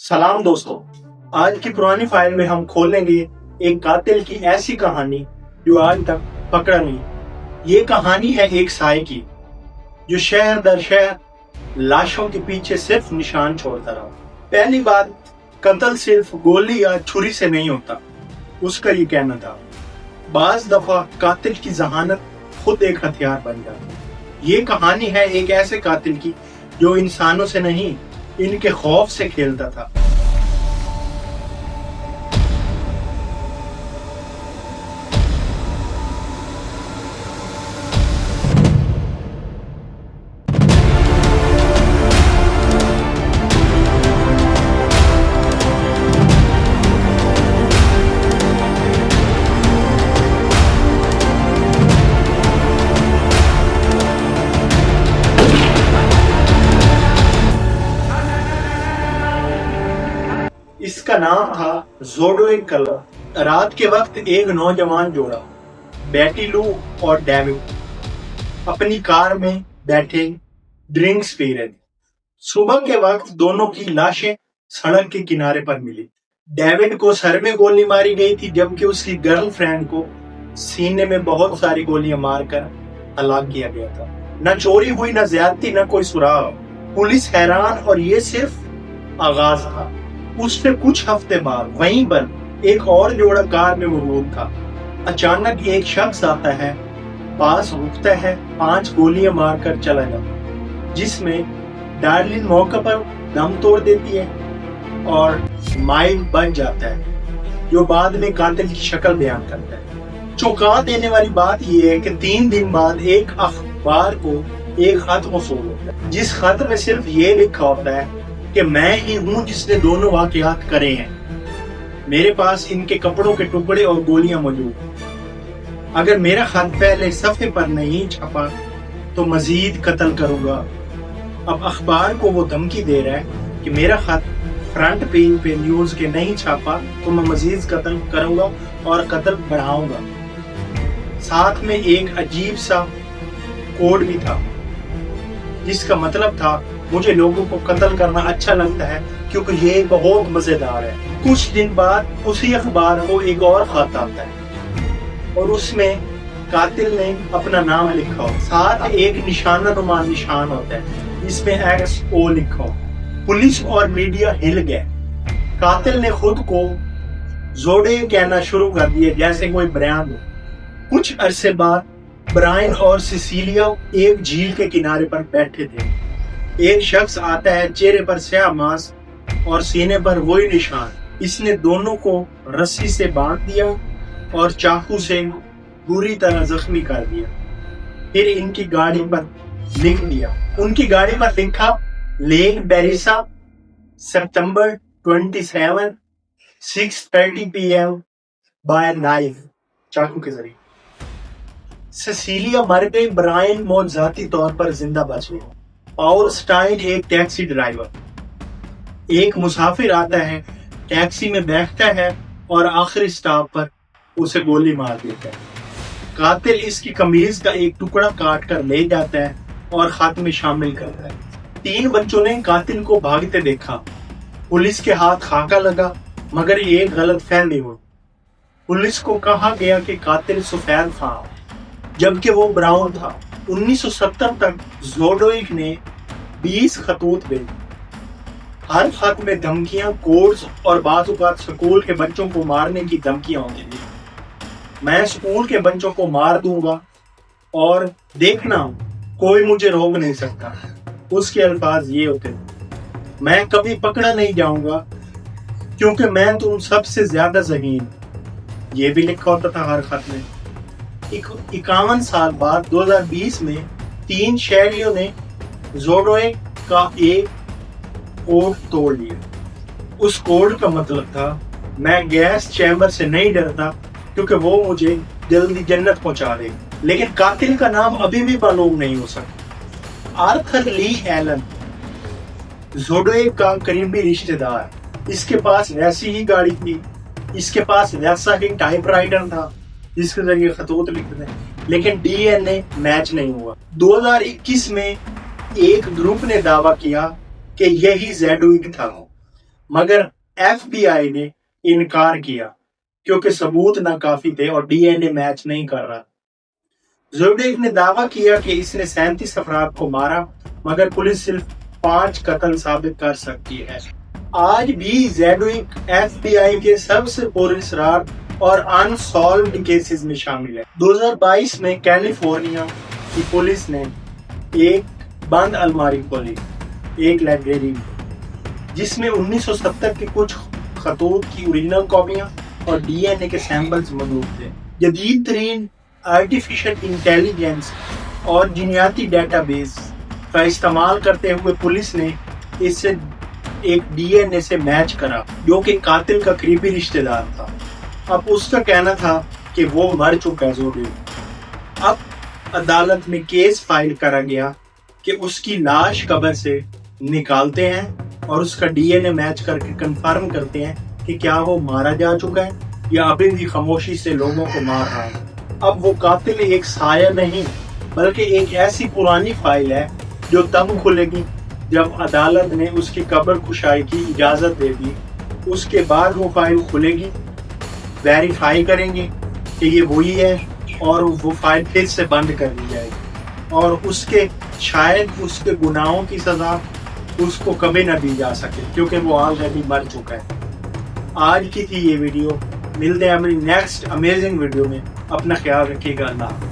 सलाम दोस्तों, आज की पुरानी फाइल में हम खोलेंगे एक कातिल की ऐसी कहानी जो आज तक पकड़ा नहीं। ये कहानी है एक साए की जो शहर दर शहर लाशों के पीछे सिर्फ निशान छोड़ता रहा। पहली बात, कत्ल सिर्फ गोली या छुरी से नहीं होता, उसका ये कहना था। बाज दफा कातिल की जहानत खुद एक हथियार बन जाती। ये कहानी है एक ऐसे कातिल की जो इंसानों से नहीं, इनके खौफ से खेलता था। इसका नाम था ज़ोडोइक कलर। रात के वक्त एक नौजवान जोड़ा, बेटी लू और डेविड, अपनी कार में बैठे ड्रिंक्स पी रहे थे। सुबह के वक्त दोनों की लाशें सड़क के किनारे पर मिली। डेविड को सर में गोली मारी गई थी, जबकि उसकी गर्लफ्रेंड को सीने में बहुत सारी गोलियां मारकर हलाक किया गया था। न चोरी हुई, न ज्यादती, न कोई सुराग। पुलिस हैरान, और ये सिर्फ आगाज था। उससे कुछ हफ्ते बाद वहीं पर एक और जोड़ा कार में मौजूद था। अचानक एक शख्स आता है, पास रुकता है, 5 गोलियां मारकर चला जाता, जिसमें डार्लिन मौके पर दम तोड़ देती है और माइक बन जाता है, जो बाद में कातिल की शक्ल बयान करता है। चौंका देने वाली बात यह है कि 3 दिन बाद एक अखबार को एक खत मौसूल होता है, जिस खत में सिर्फ ये लिखा होता है कि मैं ही हूं जिसने दोनों वाकयात करे हैं। मेरे पास इनके कपड़ों के टुकड़े और गोलियां मौजूद। अगर मेरा खत पहले सफे पर नहीं छपा तो मजीद कत्ल करूंगा। अब अखबार को वो धमकी दे रहा है कि मेरा खत फ्रंट पेज पे न्यूज के नहीं छापा तो मैं मजीद कत्ल करूंगा और कत्ल बढ़ाऊंगा। साथ में एक अजीब सा कोड भी था, जिसका मतलब था मुझे लोगों को कत्ल करना अच्छा लगता है क्योंकि ये बहुत मजेदार है। कुछ दिन बाद उसी अखबार को एक और खत आता है और उसमें कातिल ने अपना नाम लिखा हो, साथ एक निशाना नुमा निशान होता है, इसमें XO लिखा हो। पुलिस और मीडिया हिल गए। कातिल ने खुद को जोड़े कहना शुरू कर दिया, जैसे कोई ब्रांड हो। कुछ अरसे बाद ब्रायन और सिसिलिया एक झील के किनारे पर बैठे थे। एक शख्स आता है, चेहरे पर स्याह मास्क और सीने पर वही निशान। इसने दोनों को रस्सी से बांध दिया और चाकू से बुरी तरह जख्मी कर दिया। फिर इनकी गाड़ी पर लिख दिया। उनकी गाड़ी पर लिखा, लेक बेरिसा, सितंबर 27, 6:30 PM बाय नाइफ, चाकू के जरिए। सिसिलिया मर गई, ब्रायन मौजूदी तौर पर जिंदा बच गया। पाउल स्टाइन एक टैक्सी ड्राइवर। एक मुसाफिर आता है, टैक्सी में बैठता है और आखिरी स्टॉप पर उसे गोली मार देता है। कातिल इसकी कमीज का एक टुकड़ा काट कर ले जाता है और खत में शामिल करता है। 3 बच्चों ने कातिल को भागते देखा। पुलिस के हाथ खाका लगा, मगर ये गलत फहमी हुई। पुलिस को कहा गया कि कातिल सफेद था, जबकि वो ब्राउन था। 1970 तक ज़ोडोइक ने 20 खतूत भेजे। हर खत में धमकियां, कोड्स और बात स्कूल के बच्चों को मारने की धमकियां होती थी। मैं स्कूल के बच्चों को मार दूंगा और देखना कोई मुझे रोक नहीं सकता। उसके अल्फाज ये होते थे, मैं कभी पकड़ा नहीं जाऊंगा क्योंकि मैं तुम सबसे ज्यादा ज़हीन। ये भी लिखा होता था हर खत में। 51 साल बाद 2020 में 3 शहरियों ने ज़ोडोइक का एक कोड तोड़ लिया। उस कोड का मतलब था, मैं गैस चैम्बर से नहीं डरता क्योंकि वो मुझे जल्दी जन्नत पहुंचा दे। लेकिन कातिल का नाम अभी भी मालूम नहीं हो सका। आर्थर ली एलन, ज़ोडोइक का करीबी रिश्तेदार। इसके पास वैसी ही गाड़ी थी, इसके पास वैसा ही टाइपराइटर था जिसके जरिए खतूत लिखते थे, लेकिन DNA मैच नहीं हुआ। 2021 में एक ग्रुप ने दावा किया कि यही ज़ोडोइक था। مگر FBI نے انکار کیا کیونکہ ثبوت ناکافی تھے اور DNA میچ نہیں کر رہا۔ زوڈیک نے دعویٰ کیا کہ اس نے 37 افراد کو مارا، مگر پولیس صرف 5 قتل ثابت کر سکتی ہے۔ آج بھی زوڈیک FBI کے سب سے پراسرار اور انسالوڈ کیسز میں شامل ہے۔ 2022 میں کیلیفورنیا کی پولیس نے ایک بند الماری کھولی، ایک لائبریری میں، جس میں 1970 کے کچھ خطوط کی اوریجنل کاپیاں اور DNA کے سیمپلز موجود تھے۔ جدید ترین آرٹیفیشل انٹیلیجنس اور جینیاتی ڈیٹا بیس کا استعمال کرتے ہوئے پولیس نے اس سے ایک DNA سے میچ کرا جو کہ قاتل کا قریبی رشتہ دار تھا۔ اب اس کا کہنا تھا کہ وہ مر چکا ہے زوڈیک۔ اب عدالت میں کیس فائل کرا گیا کہ اس کی لاش قبر سے نکالتے ہیں اور اس کا DNA میچ کر کے کنفرم کرتے ہیں کہ کیا وہ مارا جا چکا ہے یا ابھی بھی خاموشی سے لوگوں کو مار رہا ہے۔ اب وہ قاتل ایک سایہ نہیں بلکہ ایک ایسی پرانی فائل ہے جو تب کھلے گی جب عدالت نے اس کی قبر کشائی کی اجازت دے دی۔ اس کے بعد وہ فائل کھلے گی، ویریفائی کریں گے کہ یہ وہی ہے اور وہ فائل پھر سے بند کر دی جائے گی اور اس کے شاید اس کے گناہوں کی سزا اس کو کبھی نہ دی جا سکے کیونکہ وہ آلریڈی مر چکا ہے۔ آج کی تھی یہ ویڈیو، ملتے ہیں اپنی نیکسٹ امیزنگ ویڈیو میں۔ اپنا خیال رکھیے گا، اللہ حافظ۔